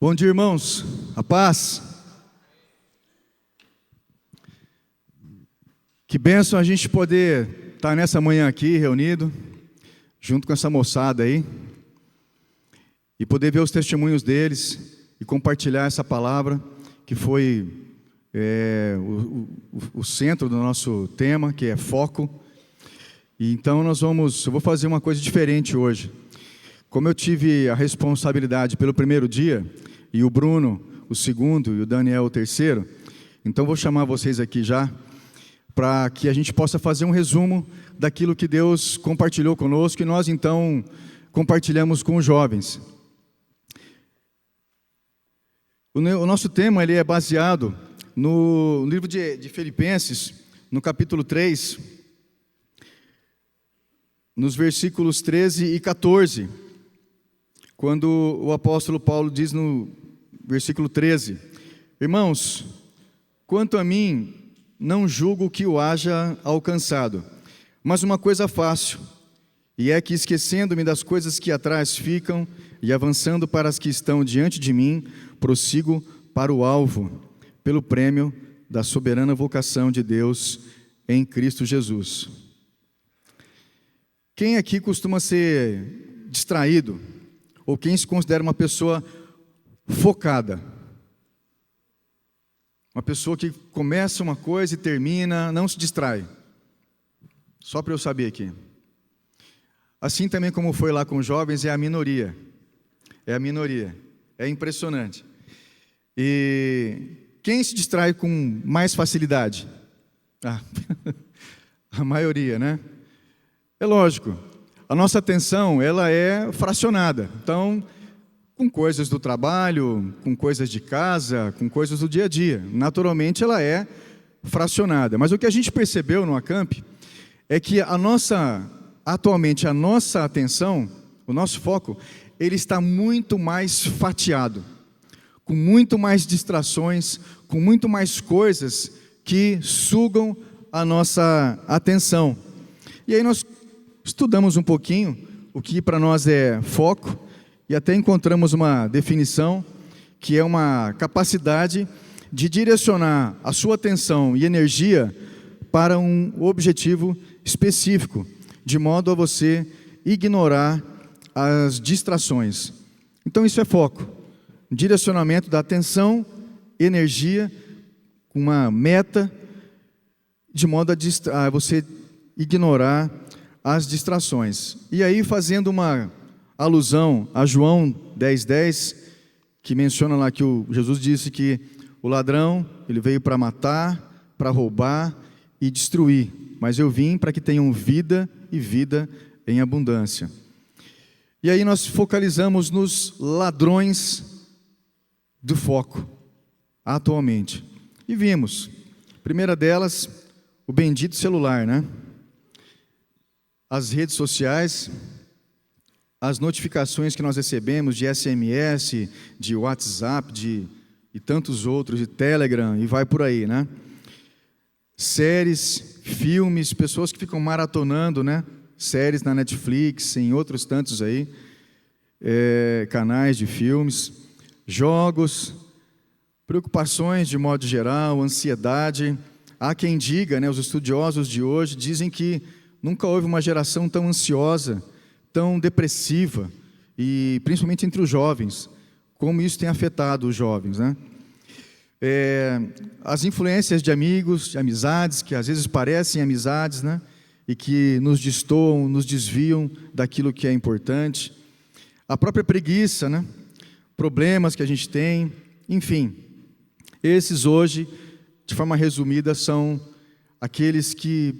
Bom dia, irmãos. A paz. Que bênção a gente poder estar nessa manhã aqui, reunido, junto com essa moçada aí, e poder ver os testemunhos deles e compartilhar essa palavra, que foi o centro do nosso tema, que é foco. E então eu vou fazer uma coisa diferente hoje. Como eu tive a responsabilidade pelo primeiro dia, e o Bruno o segundo, e o Daniel o terceiro, então vou chamar vocês aqui já, para que a gente possa fazer um resumo daquilo que Deus compartilhou conosco, e nós então compartilhamos com os jovens. O nosso tema ele é baseado no livro de Filipenses, no capítulo 3, nos versículos 13 e 14, quando o apóstolo Paulo diz no versículo 13: Irmãos, quanto a mim, não julgo que o haja alcançado, mas uma coisa faço, e é que, esquecendo-me das coisas que atrás ficam e avançando para as que estão diante de mim, prossigo para o alvo, pelo prêmio da soberana vocação de Deus em Cristo Jesus. Quem aqui costuma ser distraído? Ou quem se considera uma pessoa focada? Uma pessoa que começa uma coisa e termina, não se distrai. Só para eu saber aqui. Assim também como foi lá com os jovens, é a minoria. É a minoria. É impressionante. E quem se distrai com mais facilidade? A maioria, né? É lógico, a nossa atenção ela é fracionada. Então, com coisas do trabalho, com coisas de casa, com coisas do dia a dia, naturalmente ela é fracionada. Mas o que a gente percebeu no Acamp é que atualmente a nossa atenção, o nosso foco, ele está muito mais fatiado, com muito mais distrações, com muito mais coisas que sugam a nossa atenção. E aí nós estudamos um pouquinho o que para nós é foco e até encontramos uma definição que é uma capacidade de direcionar a sua atenção e energia para um objetivo específico, de modo a você ignorar as distrações. Então isso é foco, direcionamento da atenção, energia, uma meta, de modo a você ignorar as distrações. E aí, fazendo uma alusão a João 10:10, que menciona lá que Jesus disse que o ladrão, ele veio para matar, para roubar e destruir, mas eu vim para que tenham vida e vida em abundância. E aí nós focalizamos nos ladrões do foco, atualmente. E vimos, primeira delas, o bendito celular, né? As redes sociais, as notificações que nós recebemos de SMS, de WhatsApp, e tantos outros, de Telegram, e vai por aí, né? Séries, filmes, pessoas que ficam maratonando, né? Séries na Netflix, em outros tantos aí, canais de filmes, jogos, preocupações de modo geral, ansiedade. Há quem diga, né, os estudiosos de hoje dizem que nunca houve uma geração tão ansiosa, tão depressiva, e principalmente entre os jovens, como isso tem afetado os jovens, né? As influências de amigos, de amizades, que às vezes parecem amizades, né? E que nos destoam, nos desviam daquilo que é importante. A própria preguiça, né? Problemas que a gente tem, enfim. Esses hoje, de forma resumida, são aqueles que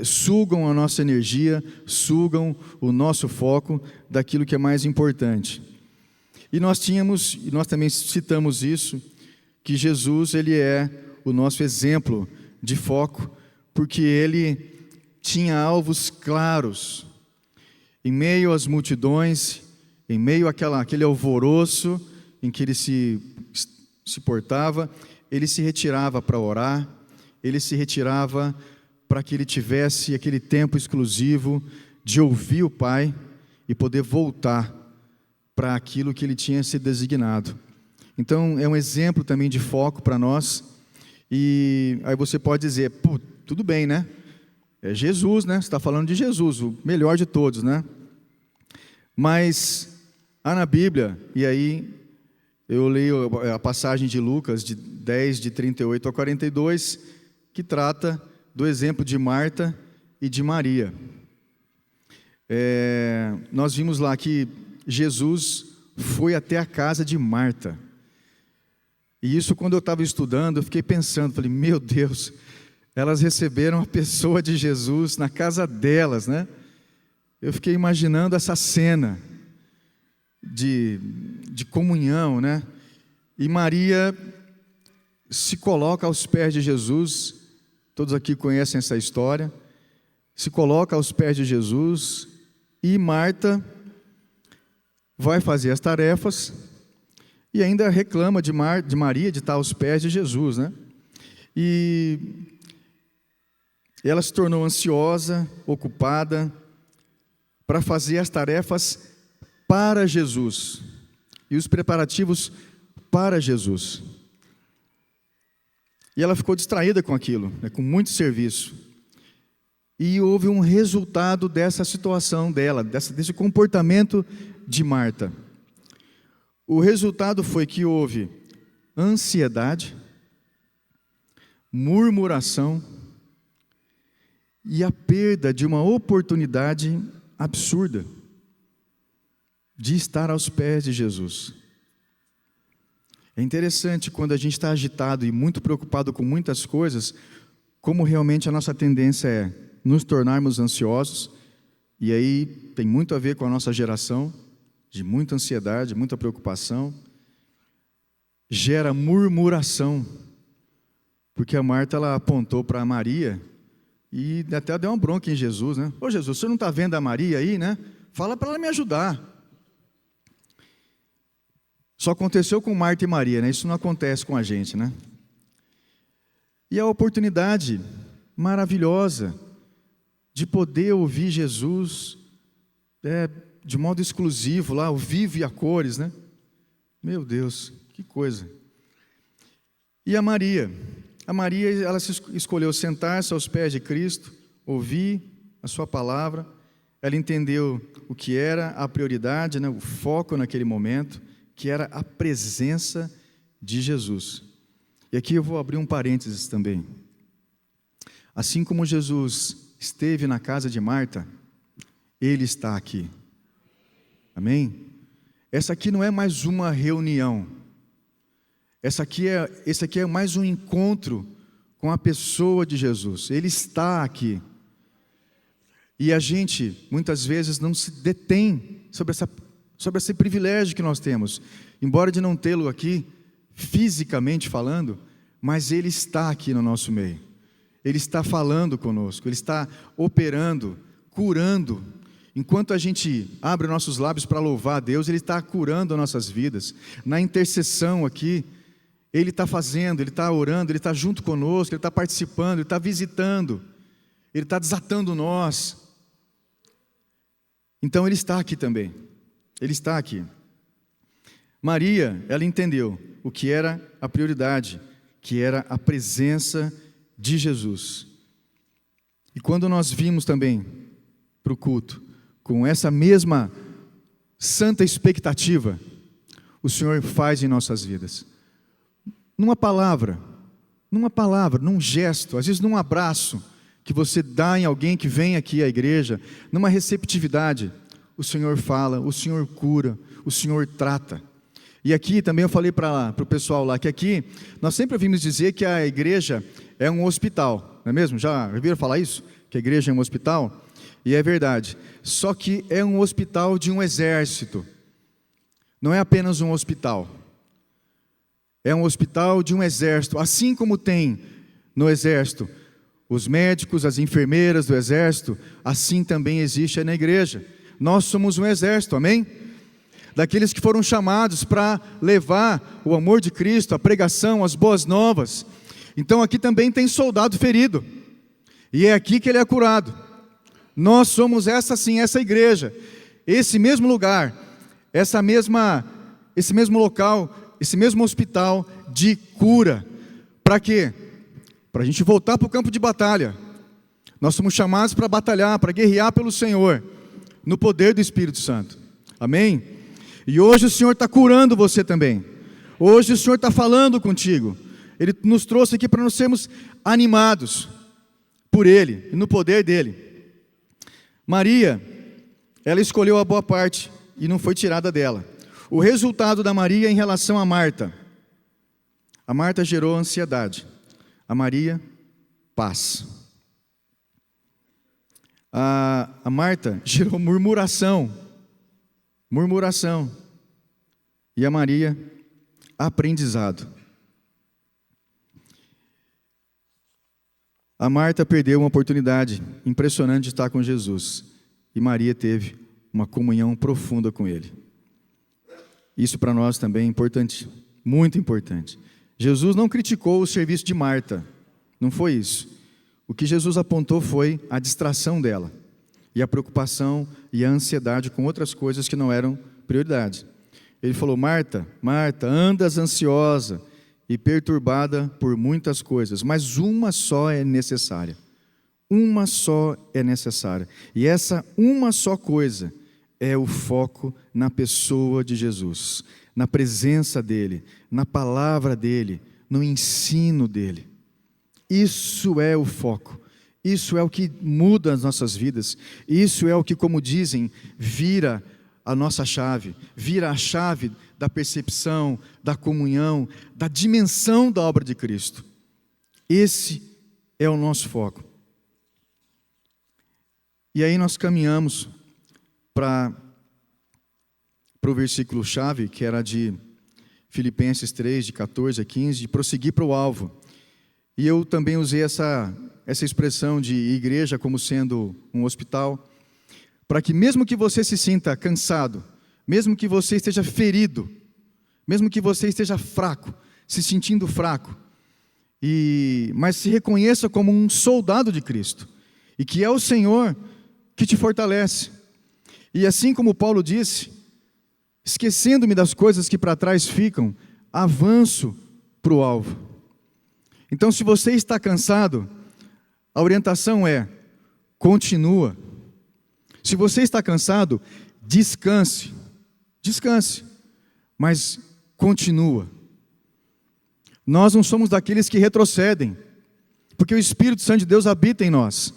sugam a nossa energia, sugam o nosso foco daquilo que é mais importante. E nós também citamos isso, que Jesus, ele é o nosso exemplo de foco, porque ele tinha alvos claros. Em meio às multidões, em meio àquele alvoroço em que ele se portava, ele se retirava para orar, ele se retirava para que ele tivesse aquele tempo exclusivo de ouvir o Pai e poder voltar para aquilo que ele tinha se designado. Então, é um exemplo também de foco para nós. E aí você pode dizer, pô, tudo bem, né? É Jesus, né? Você está falando de Jesus, o melhor de todos, né? Mas há na Bíblia, e aí eu leio a passagem de Lucas, de 10, de 38 a 42, que trata do exemplo de Marta e de Maria. Nós vimos lá que Jesus foi até a casa de Marta. E isso, quando eu estava estudando, eu fiquei pensando, falei, meu Deus, elas receberam a pessoa de Jesus na casa delas, né? Eu fiquei imaginando essa cena de comunhão, né? E Maria se coloca aos pés de Jesus, todos aqui conhecem essa história, se coloca aos pés de Jesus, e Marta vai fazer as tarefas, e ainda reclama de Maria de estar aos pés de Jesus, né? E ela se tornou ansiosa, ocupada, para fazer as tarefas para Jesus, e os preparativos para Jesus. E ela ficou distraída com aquilo, né, com muito serviço. E houve um resultado dessa situação dela, desse comportamento de Marta. O resultado foi que houve ansiedade, murmuração e a perda de uma oportunidade absurda de estar aos pés de Jesus. É interessante quando a gente está agitado e muito preocupado com muitas coisas, como realmente a nossa tendência é nos tornarmos ansiosos, e aí tem muito a ver com a nossa geração, de muita ansiedade, muita preocupação, gera murmuração, porque a Marta, ela apontou para Maria, e até deu uma bronca em Jesus, né? Ô Jesus, você não está vendo a Maria aí, né? Fala para ela me ajudar. Só aconteceu com Marta e Maria, né? Isso não acontece com a gente, né? E a oportunidade maravilhosa de poder ouvir Jesus de modo exclusivo, lá, ao vivo e a cores, né? Meu Deus, que coisa. E a Maria, ela escolheu sentar-se aos pés de Cristo, ouvir a sua palavra, ela entendeu o que era a prioridade, né? O foco naquele momento, que era a presença de Jesus. E aqui eu vou abrir um parênteses também. Assim como Jesus esteve na casa de Marta, Ele está aqui. Amém? Essa aqui não é mais uma reunião. Esse aqui é mais um encontro com a pessoa de Jesus. Ele está aqui. E a gente, muitas vezes, não se detém sobre esse privilégio que nós temos. Embora de não tê-lo aqui, fisicamente falando, mas Ele está aqui no nosso meio. Ele está falando conosco, Ele está operando, curando. Enquanto a gente abre nossos lábios para louvar a Deus, Ele está curando as nossas vidas. Na intercessão aqui, Ele está fazendo, Ele está orando, Ele está junto conosco, Ele está participando, Ele está visitando, Ele está desatando nós. Então Ele está aqui também, Ele está aqui. Maria, ela entendeu o que era a prioridade, que era a presença de Jesus. E quando nós vimos também para o culto, com essa mesma santa expectativa, o Senhor faz em nossas vidas. Numa palavra, num gesto, às vezes num abraço, que você dá em alguém que vem aqui à igreja, numa receptividade, o Senhor fala, o Senhor cura, o Senhor trata. E aqui também eu falei para o pessoal lá, que aqui, nós sempre ouvimos dizer que a igreja é um hospital, não é mesmo? Já ouviram falar isso? Que a igreja é um hospital? E é verdade, só que é um hospital de um exército, não é apenas um hospital, é um hospital de um exército, assim como tem no exército os médicos, as enfermeiras do exército, assim também existe na igreja. Nós somos um exército, amém? Daqueles que foram chamados para levar o amor de Cristo, a pregação, as boas novas. Então aqui também tem soldado ferido, e é aqui que ele é curado. Nós somos essa igreja, esse mesmo lugar, esse mesmo local, esse mesmo hospital de cura. Para quê? Para a gente voltar para o campo de batalha. Nós somos chamados para batalhar, para guerrear pelo Senhor, no poder do Espírito Santo. Amém? E hoje o Senhor está curando você também. Hoje o Senhor está falando contigo. Ele nos trouxe aqui para nós sermos animados por Ele e no poder dEle. Maria, ela escolheu a boa parte e não foi tirada dela. O resultado da Maria em relação a Marta. A Marta gerou ansiedade. A Maria, paz. A Marta gerou murmuração. E a Maria, aprendizado. A Marta perdeu uma oportunidade impressionante de estar com Jesus. E Maria teve uma comunhão profunda com Ele. Isso para nós também é importante, muito importante. Jesus não criticou o serviço de Marta, não foi isso. O que Jesus apontou foi a distração dela, e a preocupação e a ansiedade com outras coisas que não eram prioridade. Ele falou: Marta, Marta, andas ansiosa e perturbada por muitas coisas, mas uma só é necessária. Uma só é necessária. E essa uma só coisa é o foco na pessoa de Jesus, na presença dEle, na palavra dEle, no ensino dEle. Isso é o foco. Isso é o que muda as nossas vidas. Isso é o que, como dizem, vira a nossa chave, vira a chave da percepção, da comunhão, da dimensão da obra de Cristo. Esse é o nosso foco. E aí nós caminhamos para o versículo-chave, que era de Filipenses 3, de 14 a 15, de prosseguir para o alvo. E eu também usei essa expressão de igreja como sendo um hospital, para que mesmo que você se sinta cansado, mesmo que você esteja ferido, mesmo que você esteja fraco, se sentindo fraco, mas se reconheça como um soldado de Cristo, e que é o Senhor que te fortalece. E assim como Paulo disse, esquecendo-me das coisas que para trás ficam, avanço para o alvo. Então, se você está cansado, a orientação é: continua. Se você está cansado, descanse, mas continua. Nós não somos daqueles que retrocedem, porque o Espírito Santo de Deus habita em nós.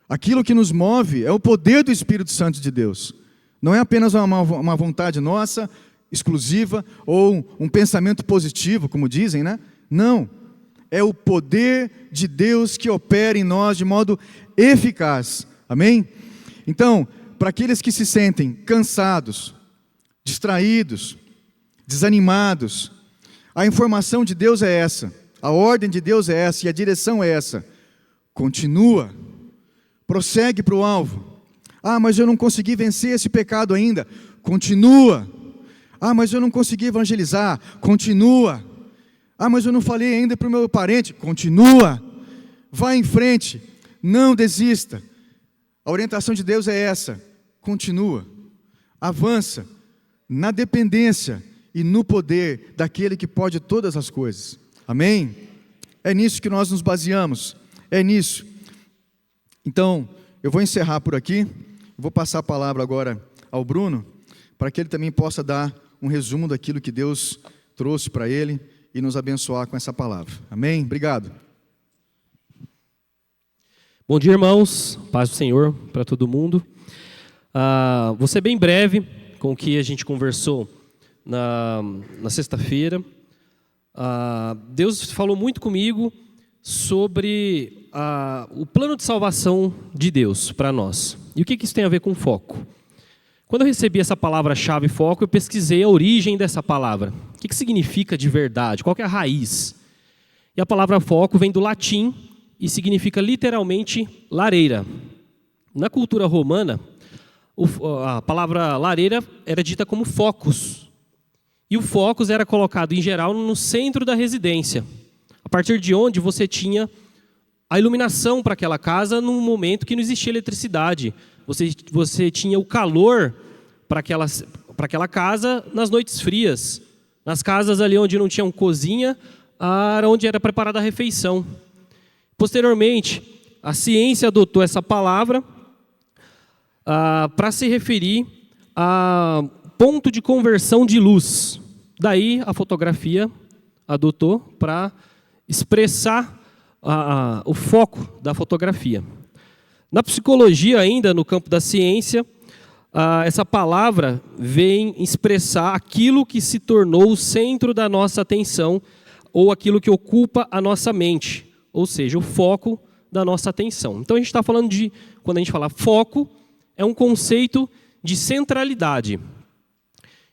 Aquilo que nos move é o poder do Espírito Santo de Deus. Não é apenas uma vontade nossa, exclusiva, ou um pensamento positivo, como dizem, né? Não. É o poder de Deus que opera em nós de modo eficaz. Amém? Então, para aqueles que se sentem cansados, distraídos, desanimados, a informação de Deus é essa, a ordem de Deus é essa e a direção é essa. Continua, prossegue para o alvo. Ah, mas eu não consegui vencer esse pecado ainda. Continua. Ah, mas eu não consegui evangelizar. Continua. Ah, mas eu não falei ainda para o meu parente. Continua. Vá em frente. Não desista. A orientação de Deus é essa. Continua. Avança na dependência e no poder daquele que pode todas as coisas. Amém? É nisso que nós nos baseamos. É nisso. Então, eu vou encerrar por aqui. Vou passar a palavra agora ao Bruno, para que ele também possa dar um resumo daquilo que Deus trouxe para ele e nos abençoar com essa palavra. Amém? Obrigado. Bom dia, irmãos. Paz do Senhor para todo mundo. Vou ser bem breve com o que a gente conversou na sexta-feira. Deus falou muito comigo sobre o plano de salvação de Deus para nós. E o que isso tem a ver com foco? Quando eu recebi essa palavra-chave foco, eu pesquisei a origem dessa palavra. O que significa de verdade? Qual que é a raiz? E a palavra foco vem do latim e significa literalmente lareira. Na cultura romana, a palavra lareira era dita como focus. E o focus era colocado, em geral, no centro da residência, a partir de onde você tinha a iluminação para aquela casa num momento que não existia eletricidade. Você tinha o calor para para aquela casa nas noites frias, nas casas ali onde não tinha cozinha, onde era preparada a refeição. Posteriormente, a ciência adotou essa palavra para se referir a ponto de conversão de luz. Daí a fotografia adotou para expressar o foco da fotografia. Na psicologia, ainda no campo da ciência, essa palavra vem expressar aquilo que se tornou o centro da nossa atenção ou aquilo que ocupa a nossa mente, ou seja, o foco da nossa atenção. Então a gente está falando de, quando a gente fala foco, é um conceito de centralidade.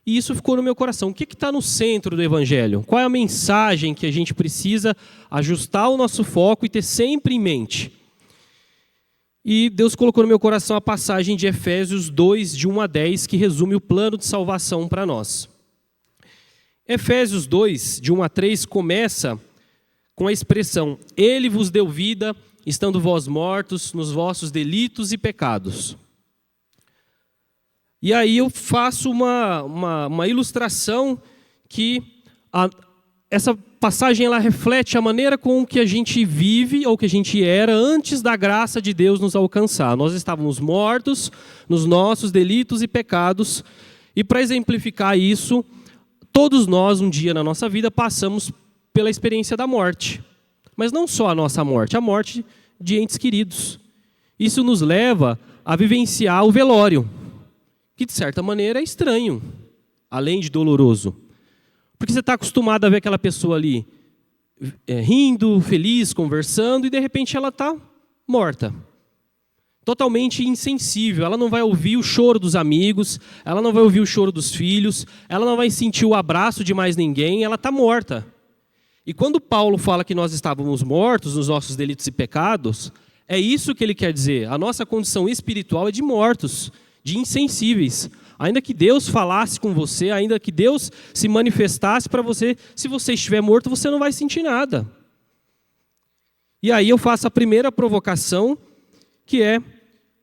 E isso ficou no meu coração. O que está no centro do Evangelho? Qual é a mensagem que a gente precisa ajustar o nosso foco e ter sempre em mente? E Deus colocou no meu coração a passagem de Efésios 2, de 1 a 10, que resume o plano de salvação para nós. Efésios 2, de 1 a 3, começa com a expressão: Ele vos deu vida, estando vós mortos nos vossos delitos e pecados. E aí eu faço uma ilustração que essa passagem ela reflete a maneira com que a gente vive ou que a gente era antes da graça de Deus nos alcançar. Nós estávamos mortos nos nossos delitos e pecados, e para exemplificar isso, todos nós um dia na nossa vida passamos pela experiência da morte. Mas não só a nossa morte, a morte de entes queridos. Isso nos leva a vivenciar o velório, que de certa maneira é estranho, além de doloroso. Porque você está acostumado a ver aquela pessoa ali rindo, feliz, conversando, e de repente ela está morta. Totalmente insensível, ela não vai ouvir o choro dos amigos, ela não vai ouvir o choro dos filhos, ela não vai sentir o abraço de mais ninguém, ela está morta. E quando Paulo fala que nós estávamos mortos nos nossos delitos e pecados, é isso que ele quer dizer. A nossa condição espiritual é de mortos, de insensíveis. Ainda que Deus falasse com você, ainda que Deus se manifestasse para você, se você estiver morto, você não vai sentir nada. E aí eu faço a primeira provocação, que é: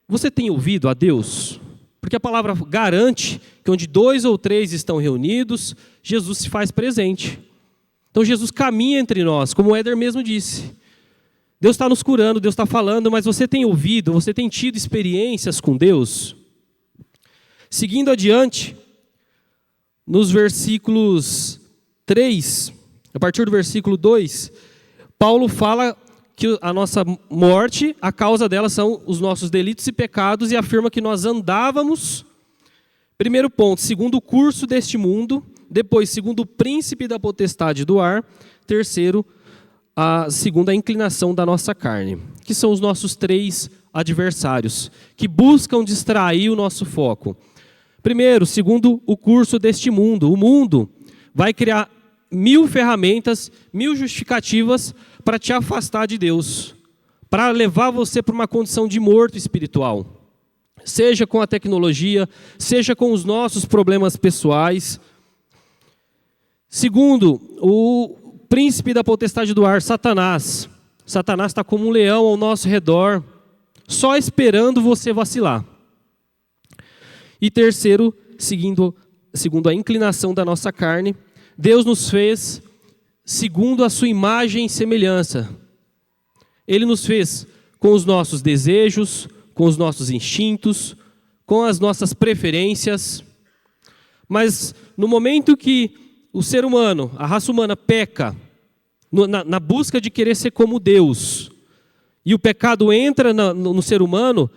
você tem ouvido a Deus? Porque a palavra garante que onde 2 ou 3 estão reunidos, Jesus se faz presente. Então Jesus caminha entre nós, como o Éder mesmo disse. Deus está nos curando, Deus está falando, mas você tem ouvido, você tem tido experiências com Deus? Seguindo adiante, nos versículos 3, a partir do versículo 2, Paulo fala que a nossa morte, a causa dela são os nossos delitos e pecados, e afirma que nós andávamos, primeiro ponto, segundo o curso deste mundo, depois, segundo o príncipe da potestade do ar, terceiro, segundo a inclinação da nossa carne, que são os nossos 3 adversários, que buscam distrair o nosso foco. Primeiro, segundo o curso deste mundo, o mundo vai criar 1000 ferramentas, 1000 justificativas para te afastar de Deus, para levar você para uma condição de morto espiritual. Seja com a tecnologia, seja com os nossos problemas pessoais. Segundo, o príncipe da potestade do ar, Satanás. Satanás está como um leão ao nosso redor, só esperando você vacilar. E terceiro, segundo a inclinação da nossa carne, Deus nos fez segundo a sua imagem e semelhança. Ele nos fez com os nossos desejos, com os nossos instintos, com as nossas preferências. Mas no momento que o ser humano, a raça humana peca, na busca de querer ser como Deus, e o pecado entra no ser humano,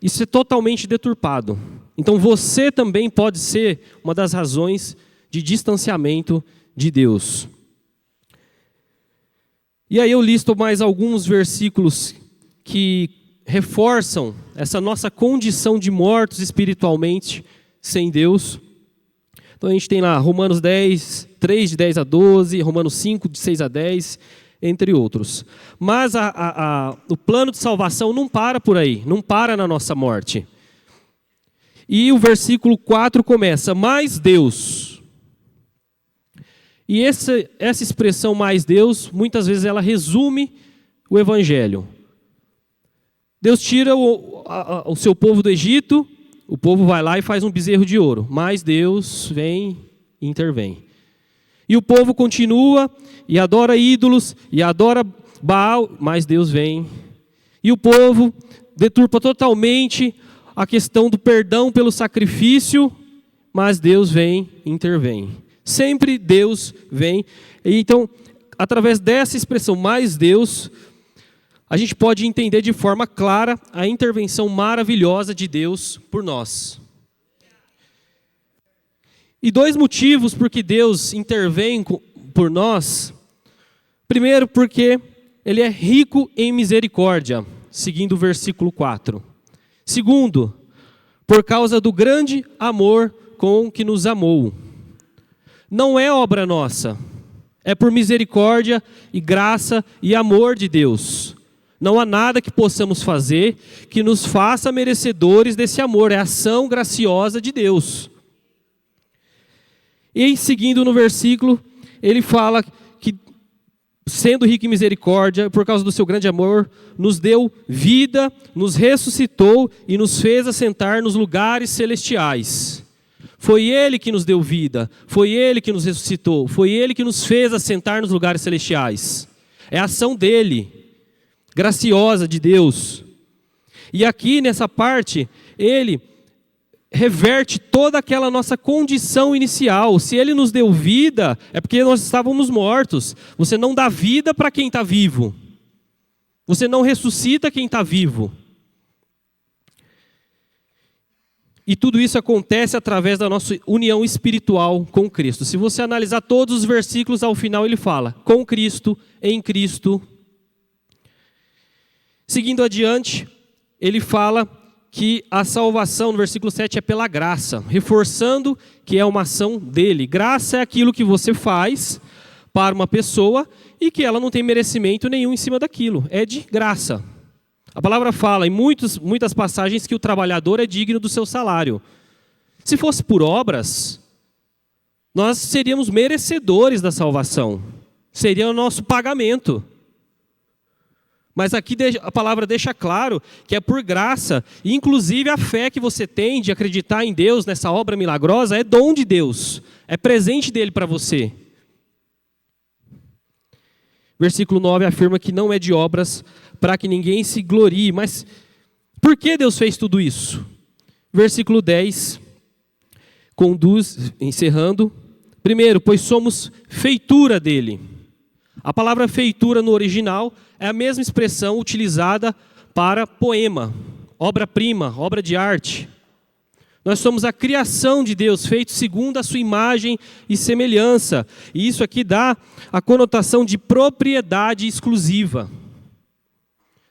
isso é totalmente deturpado. Então você também pode ser uma das razões de distanciamento de Deus. E aí eu listo mais alguns versículos que reforçam essa nossa condição de mortos espiritualmente sem Deus. Então a gente tem lá Romanos 10, 3 de 10 a 12, Romanos 5 de 6 a 10, entre outros. Mas o plano de salvação não para por aí, não para na nossa morte. E o versículo 4 começa: mais Deus. E essa expressão mais Deus, muitas vezes ela resume o Evangelho. Deus tira o seu povo do Egito, o povo vai lá e faz um bezerro de ouro, mas Deus vem e intervém. E o povo continua e adora ídolos e adora Baal, mas Deus vem. E o povo deturpa totalmente a questão do perdão pelo sacrifício, mas Deus vem e intervém. Sempre Deus vem. E então, através dessa expressão, mais Deus, a gente pode entender de forma clara a intervenção maravilhosa de Deus por nós. E 2 motivos por que Deus intervém por nós. Primeiro, porque Ele é rico em misericórdia, seguindo o versículo 4. Segundo, por causa do grande amor com que nos amou. Não é obra nossa, é por misericórdia e graça e amor de Deus. Não há nada que possamos fazer que nos faça merecedores desse amor, é a ação graciosa de Deus. E seguindo no versículo, ele fala que, sendo rico em misericórdia, por causa do seu grande amor, nos deu vida, nos ressuscitou e nos fez assentar nos lugares celestiais. Foi Ele que nos deu vida, foi Ele que nos ressuscitou, foi Ele que nos fez assentar nos lugares celestiais. É a ação dEle, graciosa de Deus. E aqui nessa parte, Ele reverte toda aquela nossa condição inicial. Se Ele nos deu vida, é porque nós estávamos mortos. Você não dá vida para quem está vivo. Você não ressuscita quem está vivo. E tudo isso acontece através da nossa união espiritual com Cristo. Se você analisar todos os versículos, ao final ele fala, com Cristo, em Cristo. Seguindo adiante, ele fala que a salvação, no versículo 7, é pela graça, reforçando que é uma ação dele. Graça é aquilo que você faz para uma pessoa e que ela não tem merecimento nenhum em cima daquilo. É de graça. A palavra fala em muitas passagens que o trabalhador é digno do seu salário. Se fosse por obras, nós seríamos merecedores da salvação. Seria o nosso pagamento. Mas aqui a palavra deixa claro que é por graça. E inclusive a fé que você tem de acreditar em Deus, nessa obra milagrosa, é dom de Deus. É presente dele para você. Versículo 9 afirma que não é de obras para que ninguém se glorie. Mas por que Deus fez tudo isso? Versículo 10 conduz, encerrando. Primeiro, pois somos feitura dele. A palavra feitura no original é a mesma expressão utilizada para poema, obra-prima, obra de arte. Nós somos a criação de Deus, feito segundo a sua imagem e semelhança. E isso aqui dá a conotação de propriedade exclusiva.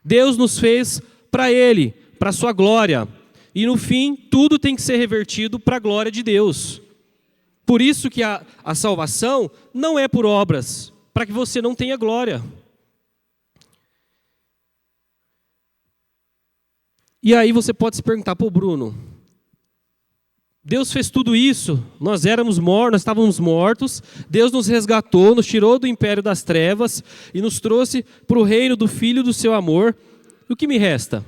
Deus nos fez para Ele, para a sua glória. E no fim, tudo tem que ser revertido para a glória de Deus. Por isso que a salvação não é por obras, para que você não tenha glória. E aí você pode se perguntar, pô Bruno, Deus fez tudo isso, nós éramos mortos, nós estávamos mortos, Deus nos resgatou, nos tirou do império das trevas e nos trouxe para o reino do Filho do seu amor. E o que me resta?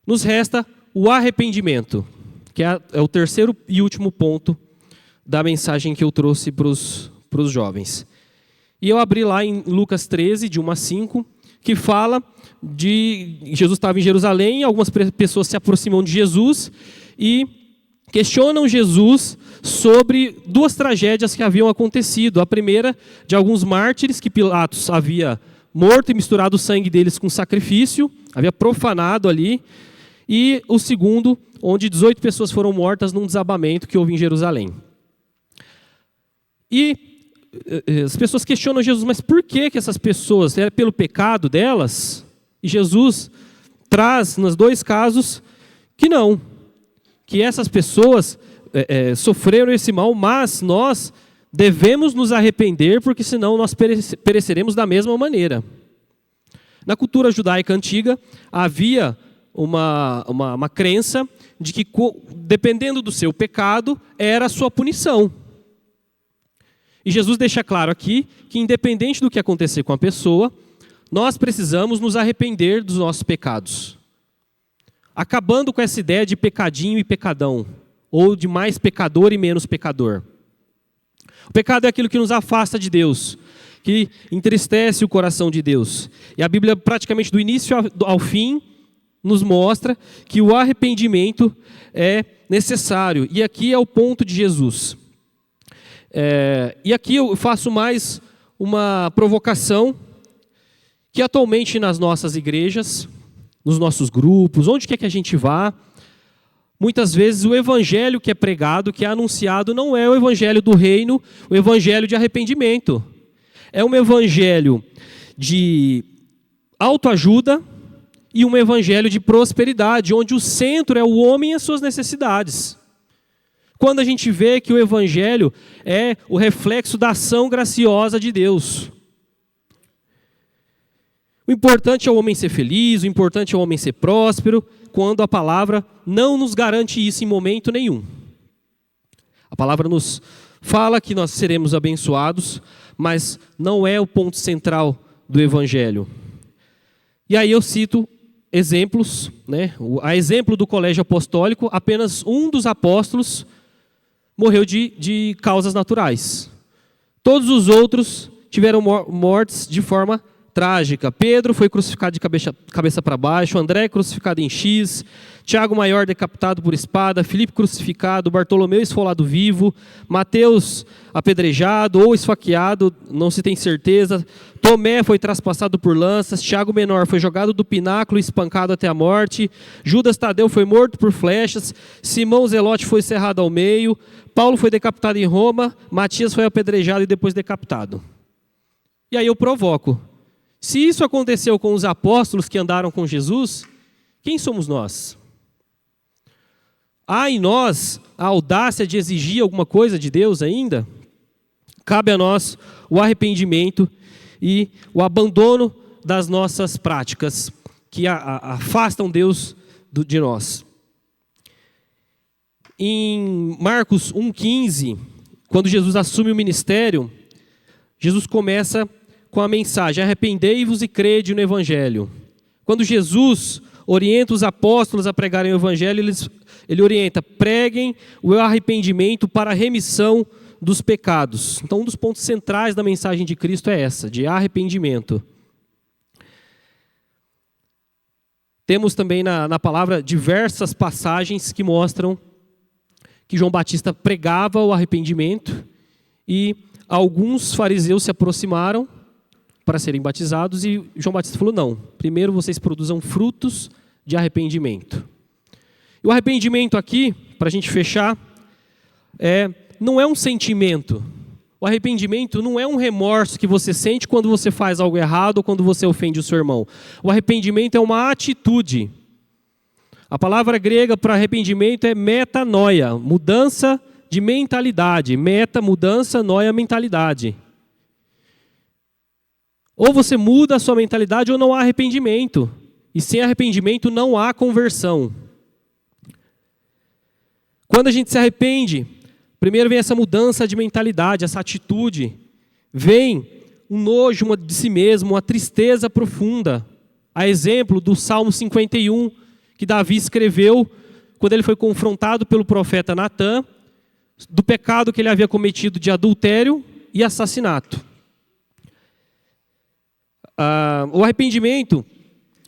Nos resta o arrependimento, que é o terceiro e último ponto da mensagem que eu trouxe para os jovens. E eu abri lá em Lucas 13, de 1 a 5, que fala de Jesus estava em Jerusalém, algumas pessoas se aproximam de Jesus e questionam Jesus sobre 2 tragédias que haviam acontecido. A primeira, de alguns mártires que Pilatos havia morto e misturado o sangue deles com sacrifício, havia profanado ali. E o segundo, onde 18 pessoas foram mortas num desabamento que houve em Jerusalém. E as pessoas questionam Jesus, mas por que essas pessoas? Era pelo pecado delas? E Jesus traz, nos 2 casos, que não. Que essas pessoas sofreram esse mal, mas nós devemos nos arrepender, porque senão nós pereceremos da mesma maneira. Na cultura judaica antiga, havia uma crença de que, dependendo do seu pecado, era a sua punição. E Jesus deixa claro aqui que, independente do que acontecer com a pessoa, nós precisamos nos arrepender dos nossos pecados. acabando com essa ideia de pecadinho e pecadão, ou de mais pecador e menos pecador. O pecado é aquilo que nos afasta de Deus, que entristece o coração de Deus. E a Bíblia, praticamente do início ao fim, nos mostra que o arrependimento é necessário. E aqui é o ponto de Jesus. E aqui eu faço mais uma provocação, que atualmente nas nossas igrejas, nos nossos grupos, onde quer que a gente vá, muitas vezes o evangelho que é pregado, que é anunciado, não é o evangelho do reino, o evangelho de arrependimento. É um evangelho de autoajuda e um evangelho de prosperidade, onde o centro é o homem e as suas necessidades. Quando a gente vê que o evangelho é o reflexo da ação graciosa de Deus. O importante é o homem ser feliz, o importante é o homem ser próspero, quando a palavra não nos garante isso em momento nenhum. A palavra nos fala que nós seremos abençoados, mas não é o ponto central do evangelho. E aí eu cito exemplos, né? A exemplo do colégio apostólico, apenas um dos apóstolos morreu de causas naturais. Todos os outros tiveram mortes de forma trágica. Pedro foi crucificado de cabeça para baixo, André crucificado em X, Tiago Maior decapitado por espada, Filipe crucificado, Bartolomeu esfolado vivo, Mateus apedrejado ou esfaqueado, não se tem certeza, Tomé foi traspassado por lanças, Tiago Menor foi jogado do pináculo e espancado até a morte, Judas Tadeu foi morto por flechas, Simão Zelote foi cerrado ao meio, Paulo foi decapitado em Roma, Matias foi apedrejado e depois decapitado. E aí eu provoco. Se isso aconteceu com os apóstolos que andaram com Jesus, quem somos nós? Há em nós a audácia de exigir alguma coisa de Deus ainda? Cabe a nós o arrependimento e o abandono das nossas práticas que afastam Deus de nós. Em Marcos 1,15, quando Jesus assume o ministério, Jesus começa com a mensagem: arrependei-vos e crede no Evangelho. Quando Jesus orienta os apóstolos a pregarem o Evangelho, ele orienta: preguem o arrependimento para a remissão dos pecados. Então, um dos pontos centrais da mensagem de Cristo é essa, de arrependimento. Temos também na palavra diversas passagens que mostram que João Batista pregava o arrependimento e alguns fariseus se aproximaram para serem batizados, e João Batista falou: não, primeiro vocês produzam frutos de arrependimento. E o arrependimento aqui, para a gente fechar, não é um sentimento. O arrependimento não é um remorso que você sente quando você faz algo errado ou quando você ofende o seu irmão. O arrependimento é uma atitude. A palavra grega para arrependimento é metanoia, mudança de mentalidade. Meta, mudança, noia, mentalidade. Ou você muda a sua mentalidade ou não há arrependimento. E sem arrependimento não há conversão. Quando a gente se arrepende, primeiro vem essa mudança de mentalidade, essa atitude. Vem um nojo de si mesmo, uma tristeza profunda. A exemplo do Salmo 51, que Davi escreveu quando ele foi confrontado pelo profeta Natã, do pecado que ele havia cometido de adultério e assassinato. O arrependimento,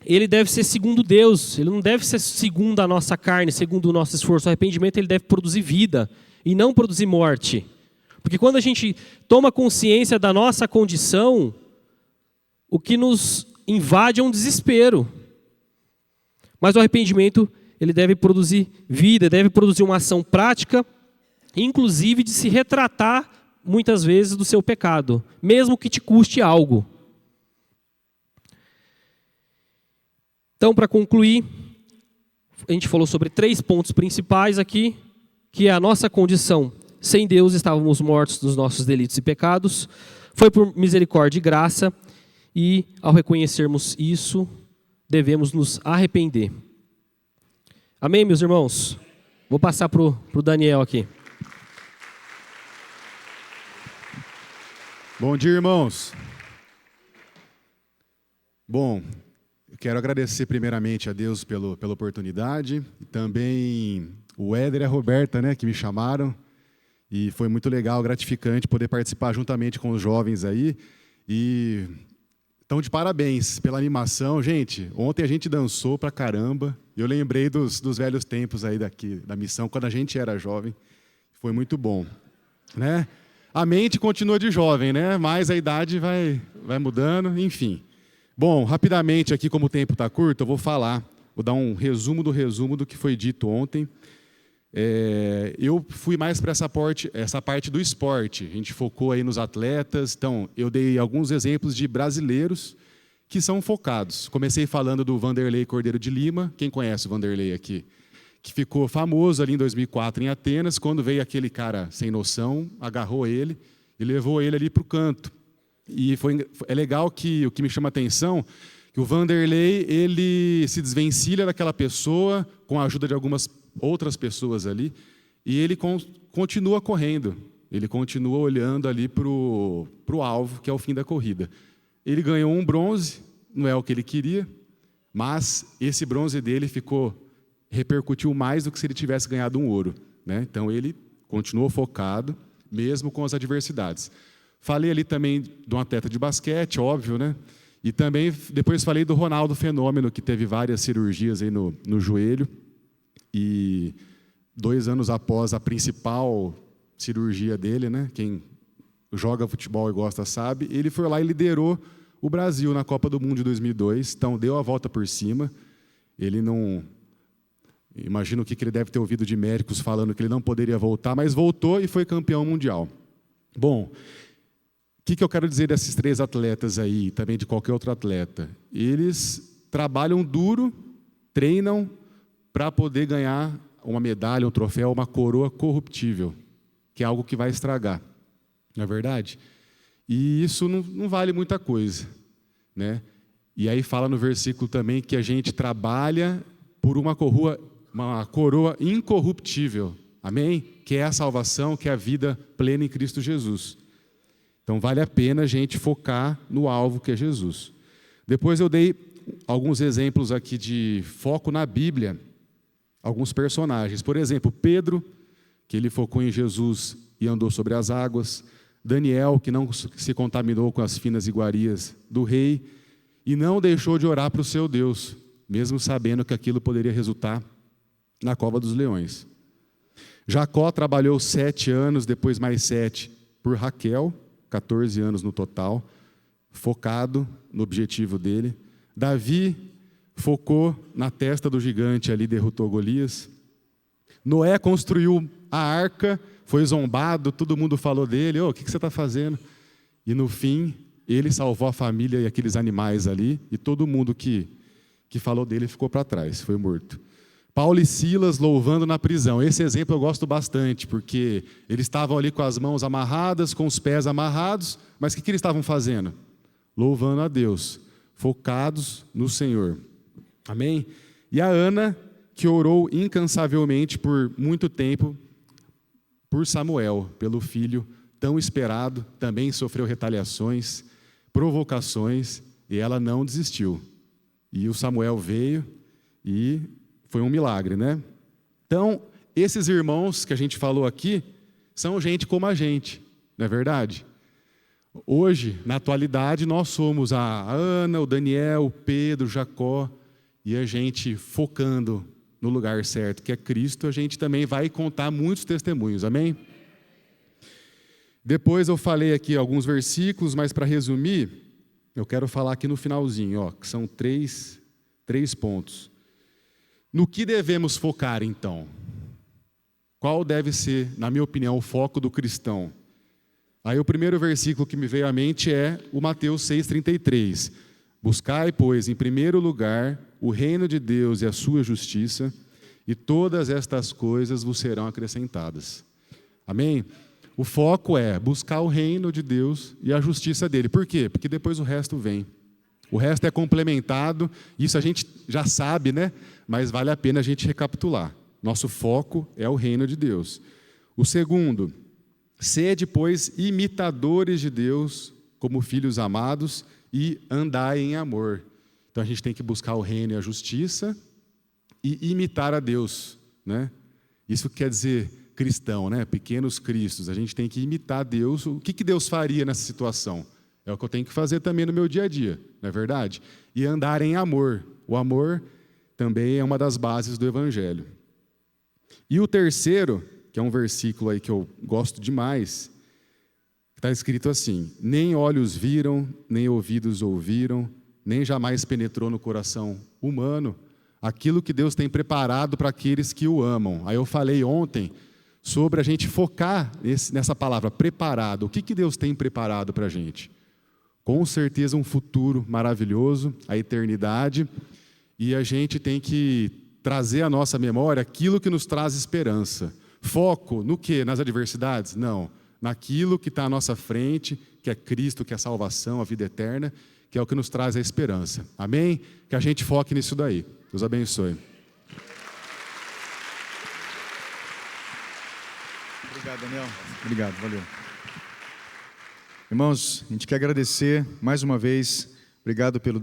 ele deve ser segundo Deus, ele não deve ser segundo a nossa carne, segundo o nosso esforço. O arrependimento, ele deve produzir vida e não produzir morte. Porque quando a gente toma consciência da nossa condição, o que nos invade é um desespero. Mas o arrependimento, ele deve produzir vida, deve produzir uma ação prática, inclusive de se retratar muitas vezes do seu pecado, mesmo que te custe algo. Então, para concluir, a gente falou sobre 3 pontos principais aqui, que é a nossa condição. Sem Deus estávamos mortos dos nossos delitos e pecados. Foi por misericórdia e graça, e ao reconhecermos isso, devemos nos arrepender. Amém, meus irmãos? Vou passar para o Daniel aqui. Bom dia, irmãos. Bom, Eu quero agradecer primeiramente a Deus pela oportunidade, e também o Éder e a Roberta, né, que me chamaram, e foi muito legal, gratificante poder participar juntamente com os jovens aí, e então de parabéns pela animação. Gente, ontem a gente dançou pra caramba, e eu lembrei dos velhos tempos aí da missão, quando a gente era jovem, foi muito bom, né? A mente continua de jovem, né, mas a idade vai mudando, enfim. Bom, rapidamente aqui, como o tempo está curto, eu vou dar um resumo do que foi dito ontem. Eu fui mais para essa parte do esporte. A gente focou aí nos atletas. Então, eu dei alguns exemplos de brasileiros que são focados. Comecei falando do Vanderlei Cordeiro de Lima. Quem conhece o Vanderlei aqui? Que ficou famoso ali em 2004 em Atenas, quando veio aquele cara sem noção, agarrou ele e levou ele ali para o canto. E é legal que o que me chama a atenção, que o Vanderlei, ele se desvencilha daquela pessoa com a ajuda de algumas outras pessoas ali, e ele continua correndo, ele continua olhando ali para o alvo, que é o fim da corrida. Ele ganhou um bronze, não é o que ele queria, mas esse bronze dele repercutiu mais do que se ele tivesse ganhado um ouro, né? Então ele continuou focado, mesmo com as adversidades. Falei ali também de um atleta de basquete, óbvio, né? E também depois falei do Ronaldo Fenômeno, que teve várias cirurgias aí no joelho. E 2 anos após a principal cirurgia dele, né? Quem joga futebol e gosta sabe, ele foi lá e liderou o Brasil na Copa do Mundo de 2002. Então deu a volta por cima. Ele não... Imagino o que ele deve ter ouvido de médicos falando que ele não poderia voltar, mas voltou e foi campeão mundial. Bom... O que eu quero dizer desses 3 atletas aí, também de qualquer outro atleta? Eles trabalham duro, treinam para poder ganhar uma medalha, um troféu, uma coroa corruptível, que é algo que vai estragar, não é verdade? E isso não vale muita coisa, né? E aí fala no versículo também que a gente trabalha por uma coroa incorruptível, amém? Que é a salvação, que é a vida plena em Cristo Jesus. Então, vale a pena a gente focar no alvo que é Jesus. Depois eu dei alguns exemplos aqui de foco na Bíblia, alguns personagens. Por exemplo, Pedro, que ele focou em Jesus e andou sobre as águas. Daniel, que não se contaminou com as finas iguarias do rei e não deixou de orar para o seu Deus, mesmo sabendo que aquilo poderia resultar na cova dos leões. Jacó trabalhou 7 anos, depois mais 7 por Raquel, 14 anos no total, focado no objetivo dele. Davi focou na testa do gigante ali, derrotou Golias. Noé construiu a arca, foi zombado, todo mundo falou dele, o que você está fazendo? E no fim, ele salvou a família e aqueles animais ali, e todo mundo que falou dele ficou para trás, foi morto. Paulo e Silas louvando na prisão. Esse exemplo eu gosto bastante, porque eles estavam ali com as mãos amarradas, com os pés amarrados, mas o que eles estavam fazendo? Louvando a Deus, focados no Senhor. Amém? E a Ana, que orou incansavelmente por muito tempo, por Samuel, pelo filho tão esperado, também sofreu retaliações, provocações, e ela não desistiu. E o Samuel veio e... foi um milagre, né? Então, esses irmãos que a gente falou aqui, são gente como a gente, não é verdade? Hoje, na atualidade, nós somos a Ana, o Daniel, o Pedro, o Jacó, e a gente focando no lugar certo, que é Cristo, a gente também vai contar muitos testemunhos, amém? Depois eu falei aqui alguns versículos, mas para resumir, eu quero falar aqui no finalzinho, que são três pontos. No que devemos focar, então? Qual deve ser, na minha opinião, o foco do cristão? Aí o primeiro versículo que me veio à mente é o Mateus 6,33. Buscai, pois, em primeiro lugar, o reino de Deus e a sua justiça, e todas estas coisas vos serão acrescentadas. Amém? O foco é buscar o reino de Deus e a justiça dele. Por quê? Porque depois o resto vem. O resto é complementado, isso a gente já sabe, né? Mas vale a pena a gente recapitular. Nosso foco é o reino de Deus. O segundo, sede, pois, imitadores de Deus, como filhos amados, e andai em amor. Então a gente tem que buscar o reino e a justiça e imitar a Deus, né? Isso quer dizer cristão, né? Pequenos cristos. A gente tem que imitar Deus. O que Deus faria nessa situação? É o que eu tenho que fazer também no meu dia a dia, não é verdade? E andar em amor. O amor também é uma das bases do Evangelho. E o terceiro, que é um versículo aí que eu gosto demais, está escrito assim: nem olhos viram, nem ouvidos ouviram, nem jamais penetrou no coração humano aquilo que Deus tem preparado para aqueles que o amam. Aí eu falei ontem sobre a gente focar nessa palavra, preparado. O que Deus tem preparado para a gente? Com certeza um futuro maravilhoso, a eternidade, e a gente tem que trazer à nossa memória aquilo que nos traz esperança. Foco no quê? Nas adversidades? Não. Naquilo que está à nossa frente, que é Cristo, que é a salvação, a vida eterna, que é o que nos traz a esperança. Amém? Que a gente foque nisso daí. Deus abençoe. Obrigado, Daniel. Obrigado, valeu. Irmãos, a gente quer agradecer mais uma vez. Obrigado pelo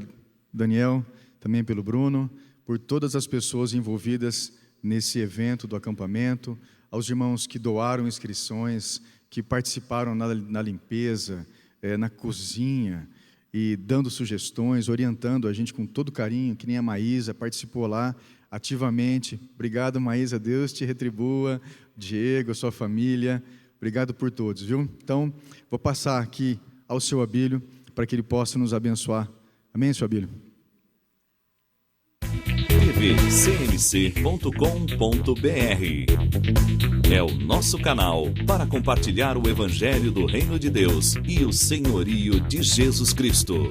Daniel, também pelo Bruno, por todas as pessoas envolvidas nesse evento do acampamento, aos irmãos que doaram inscrições, que participaram na limpeza, na cozinha, e dando sugestões, orientando a gente com todo carinho, que nem a Maísa participou lá ativamente. Obrigado, Maísa, Deus te retribua, Diego, a sua família, obrigado por todos, viu? Então, vou passar aqui ao seu Abílio, para que ele possa nos abençoar. Amém, seu Abílio? tvcmc.com.br é o nosso canal para compartilhar o Evangelho do Reino de Deus e o senhorio de Jesus Cristo.